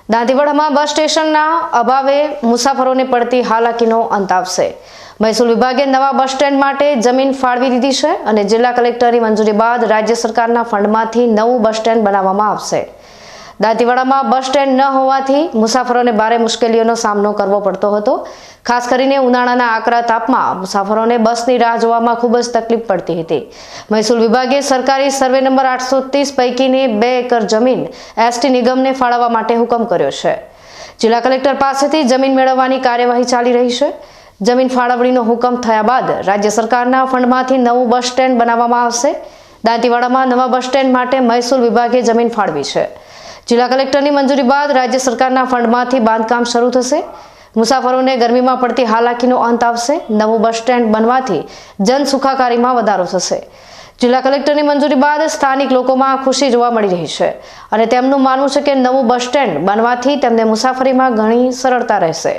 દાંતીવાડામાં બસ સ્ટેશનના અભાવે મુસાફરોને પડતી હાલાકીનો અંત આવશે। મહેસૂલ વિભાગે નવા બસ સ્ટેન્ડ માટે જમીન ફાળવી દીધી છે અને જિલ્લા કલેક્ટરની મંજૂરી બાદ રાજ્ય સરકારના ફંડમાંથી નવું બસ સ્ટેન્ડ બનાવવામાં આવશે। દાંતીવાડામાં બસ સ્ટેન્ડ ન હોવાથી મુસાફરોને ભારે મુશ્કેલીઓનો સામનો કરવો પડતો હતો। ખાસ કરીને ઉનાળાના આકરા તાપમાં મુસાફરોને બસની રાહ જોવામાં ખૂબ જ તકલીફ પડતી હતી। મહેસૂલ વિભાગે સરકારી સર્વે નંબર 830 પૈકીની 2 એકર જમીન એસટી નિગમને ફાળવવા માટે હુકમ કર્યો છે। જિલ્લા કલેક્ટર પાસેથી જમીન મેળવવાની કાર્યવાહી ચાલી રહી છે। જમીન ફાળવણીનો હુકમ થયા બાદ રાજ્ય સરકારના ફંડમાંથી નવું બસ સ્ટેન્ડ બનાવવામાં આવશે। દાંતીવાડામાં નવા બસ સ્ટેન્ડ માટે મહેસૂલ વિભાગે જમીન ફાળવી છે। જિલ્લા કલેક્ટરની મંજૂરી બાદ રાજ્ય સરકારના ફંડમાંથી બાંધકામ શરૂ થશે। મુસાફરોને ગરમીમાં પડતી હાલાકીનો અંત આવશે। નવું બસ સ્ટેન્ડ બનવાથી જન સુખાકારીમાં વધારો થશે। જિલ્લા કલેક્ટરની મંજૂરી બાદ સ્થાનિક લોકોમાં ખુશી જોવા મળી રહી છે અને તેમનું માનવું છે કે નવું બસ સ્ટેન્ડ બનવાથી તેમને મુસાફરીમાં ઘણી સરળતા રહેશે।